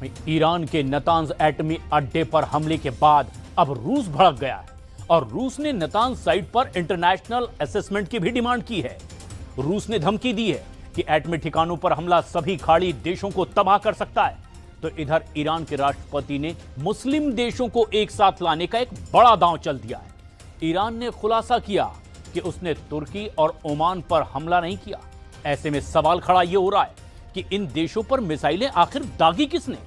Iran के Natanz एटमी अड्डे पर हमले के बाद अब रूस भड़क गया है और रूस ने नतांज साइट पर इंटरनेशनल असेसमेंट की भी डिमांड की है। रूस ने धमकी दी है कि एटमी ठिकानों पर हमला सभी खाड़ी देशों को तबाह कर सकता है। तो इधर ईरान के राष्ट्रपति ने मुस्लिम देशों को एक साथ लाने का एक बड़ा दांव चल दिया है। ईरान ने खुलासा किया कि उसने तुर्की और ओमान पर हमला नहीं किया। ऐसे में सवाल खड़ा यह हो रहा है कि इन देशों पर मिसाइलें आखिर दागी किसने?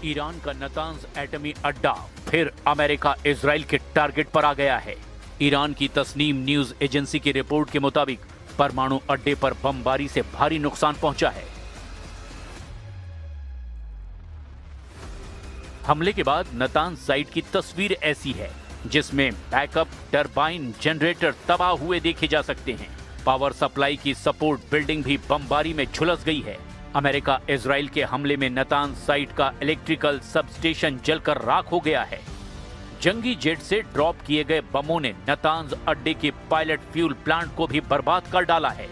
ईरान का नतांज एटमी अड्डा फिर अमेरिका इजराइल के टारगेट पर आ गया है। ईरान की तस्नीम न्यूज एजेंसी की रिपोर्ट के मुताबिक परमाणु अड्डे पर बमबारी से भारी नुकसान पहुंचा है। हमले के बाद नतांज साइट की तस्वीर ऐसी है जिसमें बैकअप टरबाइन जनरेटर तबाह हुए देखे जा सकते हैं। पावर सप्लाई की सपोर्ट बिल्डिंग भी बमबारी में झुलस गई है। अमेरिका इजराइल के हमले में नतांज साइट का इलेक्ट्रिकल सबस्टेशन जलकर राख हो गया है। जंगी जेट से ड्रॉप किए गए बमों ने नतांज अड्डे के पायलट फ्यूल प्लांट को भी बर्बाद कर डाला है।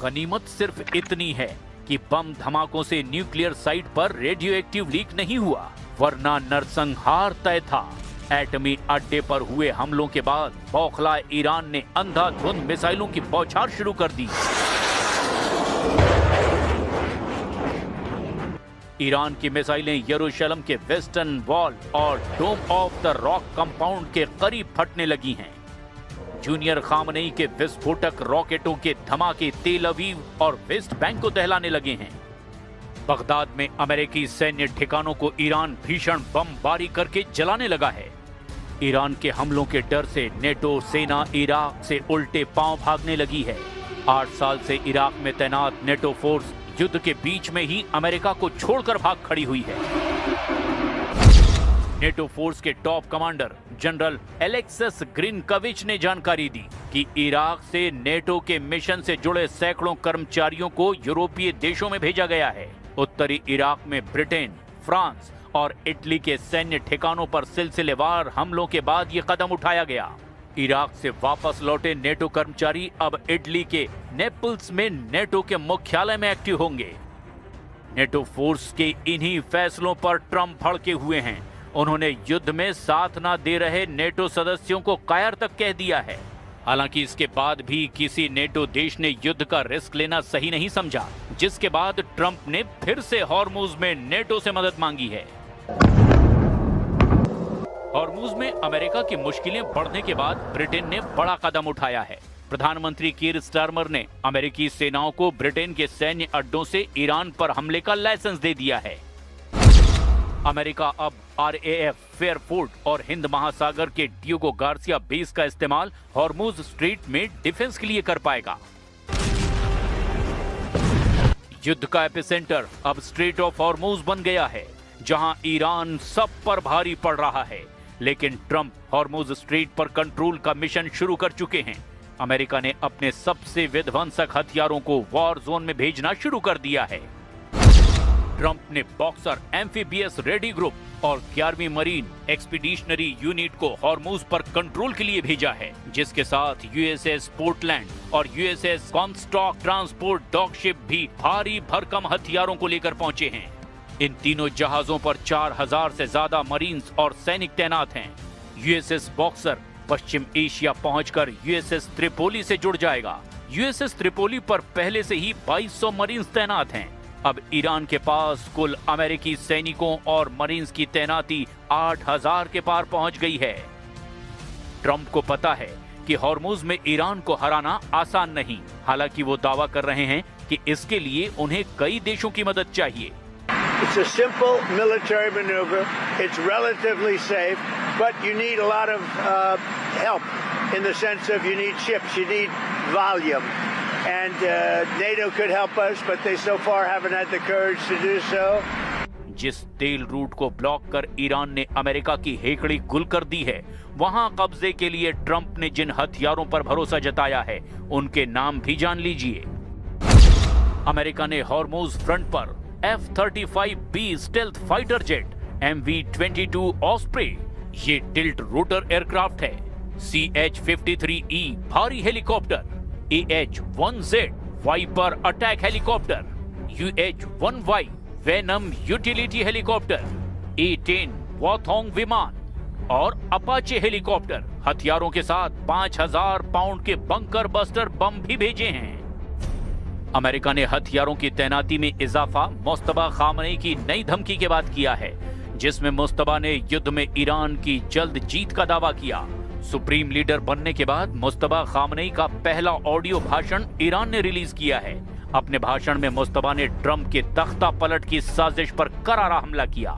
गनीमत सिर्फ इतनी है कि बम धमाकों से न्यूक्लियर साइट पर रेडियो एक्टिव लीक नहीं हुआ, वरना नरसंहार तय था। एटमी अड्डे पर हुए हमलों के बाद बौखलाए ईरान ने अंधाधुंध मिसाइलों की बौछार शुरू कर दी। ईरान की मिसाइलें यरूशलेम के वेस्टर्न वॉल और डोम ऑफ द रॉक कंपाउंड के करीब फटने लगी हैं। जूनियर खामनेई के विस्फोटक रॉकेटों के धमाके तेल अवीव और वेस्ट बैंक को दहलाने लगे हैं। बगदाद में अमेरिकी सैन्य ठिकानों को ईरान भीषण बमबारी करके जलाने लगा है। ईरान के हमलों के डर से नेटो सेना इराक से उल्टे पांव भागने लगी है। 8 साल से इराक में तैनात नेटो फोर्स युद्ध के बीच में ही अमेरिका को छोड़कर भाग खड़ी हुई है। नेटो फोर्स के टॉप कमांडर जनरल एलेक्सिस ग्रिनकविच ने जानकारी दी कि इराक से नेटो के मिशन से जुड़े सैकड़ों कर्मचारियों को यूरोपीय देशों में भेजा गया है। उत्तरी इराक में ब्रिटेन, फ्रांस और इटली के सैन्य ठिकानों पर सिलसिलेवार हमलों के बाद ये कदम उठाया गया। इराक से वापस लौटे नेटो कर्मचारी अब इटली के नेपल्स में नेटो के मुख्यालय में एक्टिव होंगे। नेटो फोर्स के इन्हीं फैसलों पर ट्रंप भड़के हुए हैं। उन्होंने युद्ध में साथ न दे रहे नेटो सदस्यों को कायर तक कह दिया है। हालांकि इसके बाद भी किसी नेटो देश ने युद्ध का रिस्क लेना सही नहीं समझा, जिसके बाद ट्रंप ने फिर से हॉर्मुज में नेटो से मदद मांगी है। हॉर्मुज में अमेरिका की मुश्किलें बढ़ने के बाद ब्रिटेन ने बड़ा कदम उठाया है। प्रधानमंत्री कीर स्टारमर ने अमेरिकी सेनाओं को ब्रिटेन के सैन्य अड्डों से ईरान पर हमले का लाइसेंस दे दिया है। अमेरिका अब RAF फेयरफोर्ट और हिंद महासागर के डियोगो गार्सिया बेस का इस्तेमाल हॉर्मुज स्ट्रेट में डिफेंस के लिए कर पाएगा। युद्ध का एपिसेंटर अब स्ट्रेट ऑफ हॉर्मुज बन गया है, जहां ईरान सब पर भारी पड़ रहा है। लेकिन ट्रंप हॉर्मुज स्ट्रेट पर कंट्रोल का मिशन शुरू कर चुके हैं। अमेरिका ने अपने सबसे विध्वंसक हथियारों को वॉर जोन में भेजना शुरू कर दिया है। ट्रंप ने बॉक्सर एम्फीबियस रेडी ग्रुप और 11वीं मरीन एक्सपीडिशनरी यूनिट को हॉर्मुज पर कंट्रोल के लिए भेजा है, जिसके साथ USS पोर्टलैंड और USS कॉनस्टॉक ट्रांसपोर्ट डॉगशिप भी भारी भरकम हथियारों को लेकर पहुंचे हैं। इन तीनों जहाजों पर 4000 से ज्यादा मरीन्स और सैनिक तैनात हैं। USS बॉक्सर पश्चिम एशिया पहुंचकर USS त्रिपोली से जुड़ जाएगा। USS त्रिपोली पर पहले से ही 2200 मरीन्स तैनात हैं। अब ईरान के पास कुल अमेरिकी सैनिकों और मरीन्स की तैनाती 8000 के पार पहुंच गई है। ट्रंप को पता है कि हॉर्मुज में ईरान को हराना आसान नहीं। हालांकि वो दावा कर रहे हैं कि इसके लिए उन्हें कई देशों की मदद चाहिए। It's a simple military maneuver. It's relatively safe, but you need a lot of help in the sense of you need ships, you need volume. And NATO could help us, but they so far haven't had the courage to do so. जिस तेल root को block कर Iran ने America की हेकड़ी गुल कर दी है, वहां कब्जे के लिए ट्रंप ने जिन हथियारों पर भरोसा जताया है, उनके नाम भी जान लीजिए। अमेरिका ने हॉर्मुज फ्रंट पर F-35B stealth fighter jet, MV-22 Osprey, ये टिल्ट रोटर एयरक्राफ्ट है, CH-53E भारी helicopter, AH-1Z Viper attack helicopter, UH-1Y Venom utility helicopter, A-10 वॉथोंग विमान और अपाचे हेलीकॉप्टर हथियारों के साथ 5000 पाउंड के बंकर बस्टर बम भी भेजे हैं। अमेरिका ने हथियारों की तैनाती में इजाफा मुस्तफा खामनेई की नई धमकी के बाद किया है, जिसमें मुस्तफा ने युद्ध में ईरान की जल्द जीत का दावा किया। सुप्रीम लीडर बनने के बाद मुस्तफा खामनेई का पहला ऑडियो भाषण ईरान ने रिलीज किया है। अपने भाषण में मुस्तफा ने ट्रंप के तख्ता पलट की साजिश पर करारा हमला किया।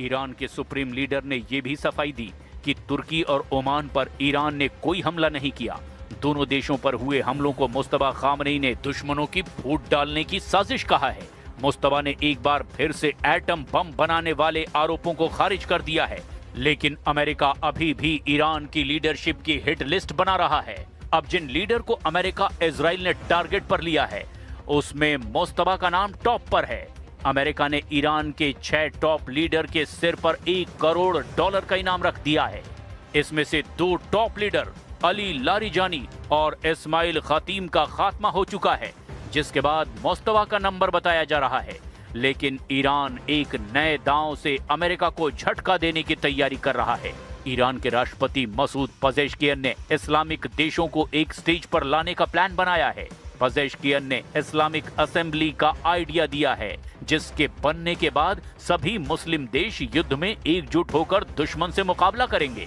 ईरान के सुप्रीम लीडर ने यह भी सफाई दी कि तुर्की और ओमान पर ईरान ने कोई हमला नहीं किया। दोनों देशों पर हुए हमलों को मुस्तफा खामनेई ने दुश्मनों की फूट डालने की साजिश कहा है। मुस्तफा ने एक बार फिर से एटम बम बनाने वाले आरोपों को खारिज कर दिया है, लेकिन अमेरिका अभी भी ईरान की लीडरशिप की हिट लिस्ट बना रहा है। अब जिन लीडर को अमेरिका इजराइल ने टारगेट पर लिया है, उसमें मुस्तफा का नाम टॉप पर है। अमेरिका ने ईरान के 6 टॉप लीडर के सिर पर $1 करोड़ का इनाम रख दिया है। इसमें से 2 टॉप लीडर अली लारिजानी और इस्माइल खतीम का खात्मा हो चुका है, जिसके बाद मुस्तफा का नंबर बताया जा रहा है। लेकिन ईरान एक नए दांव से अमेरिका को झटका देने की तैयारी कर रहा है। ईरान के राष्ट्रपति मसूद पजेश्कियन ने इस्लामिक देशों को एक स्टेज पर लाने का प्लान बनाया है। पजेश्कियन ने इस्लामिक असेंबली का आइडिया दिया है, जिसके बनने के बाद सभी मुस्लिम देश युद्ध में एकजुट होकर दुश्मन से मुकाबला करेंगे।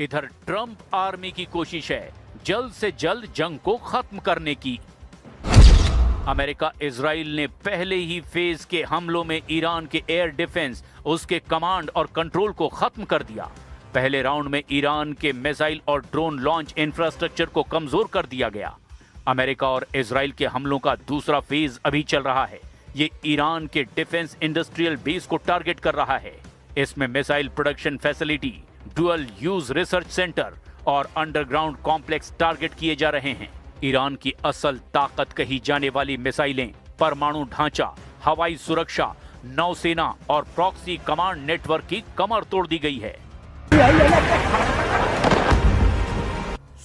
इधर ट्रंप आर्मी की कोशिश है जल्द से जल्द जंग को खत्म करने की। अमेरिका इजराइल ने पहले ही फेज के हमलों में ईरान के एयर डिफेंस, उसके कमांड और कंट्रोल को खत्म कर दिया। पहले राउंड में ईरान के मिसाइल और ड्रोन लॉन्च इंफ्रास्ट्रक्चर को कमजोर कर दिया गया। अमेरिका और इजराइल के हमलों का दूसरा फेज अभी चल रहा है। ये ईरान के डिफेंस इंडस्ट्रियल बेस को टारगेट कर रहा है। इसमें missile production facility, dual use research centre और अंडरग्राउंड कॉम्प्लेक्स टारगेट किए जा रहे हैं। ईरान की असल ताकत कही जाने वाली मिसाइलें, परमाणु ढांचा, हवाई सुरक्षा, नौसेना और प्रॉक्सी कमांड नेटवर्क की कमर तोड़ दी गई है।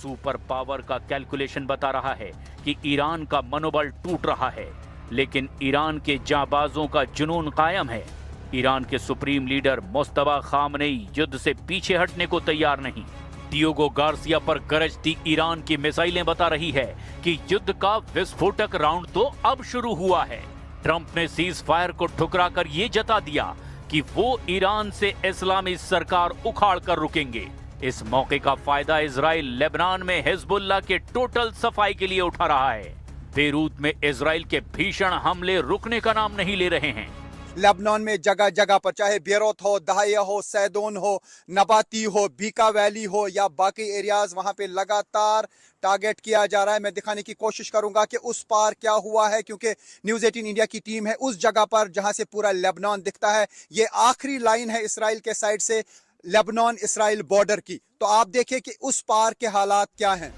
सुपर पावर का कैलकुलेशन बता रहा है कि ईरान का मनोबल टूट रहा है, लेकिन ईरान के जांबाजों का जुनून कायम है। ईरान के सुप्रीम लीडर मुस्तफा खामनेई युद्ध से पीछे हटने को तैयार नहीं। डियोगो गार्सिया पर गरजती ईरान की मिसाइलें बता रही है कि युद्ध का विस्फोटक राउंड तो अब शुरू हुआ है। ट्रंप ने सीज फायर को ठुकराकर ये जता दिया कि वो ईरान से इस्लामी सरकार उखाड़ कर रुकेंगे। इस मौके का फायदा इजराइल लेबनान में हिजबुल्लाह के टोटल सफाई के लिए उठा रहा है। बेरूत में इजराइल के भीषण हमले रुकने का नाम नहीं ले रहे हैं। लेबनान में जगह जगह पर, चाहे बेरूत हो, दहाया हो, सैदोन हो, नबाती हो, बीका वैली हो या बाकी एरियाज, वहां पे लगातार टारगेट किया जा रहा है। मैं दिखाने की कोशिश करूंगा कि उस पार क्या हुआ है, क्योंकि न्यूज़ 18 इंडिया की टीम है उस जगह पर जहां से पूरा लेबनान दिखता है। ये आखिरी लाइन है इसराइल के साइड से लेबनान इसराइल बॉर्डर की। तो आप देखिए कि उस पार के हालात क्या हैं।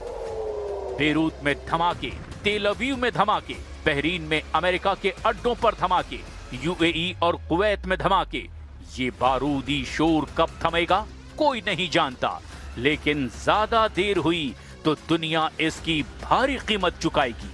बेरूत में धमाके, तेल अवीव में धमाके, बहरीन में अमेरिका के अड्डों पर धमाके, यूएई और कुवैत में धमाके। ये बारूदी शोर कब थमेगा कोई नहीं जानता, लेकिन ज्यादा देर हुई तो दुनिया इसकी भारी कीमत चुकाएगी।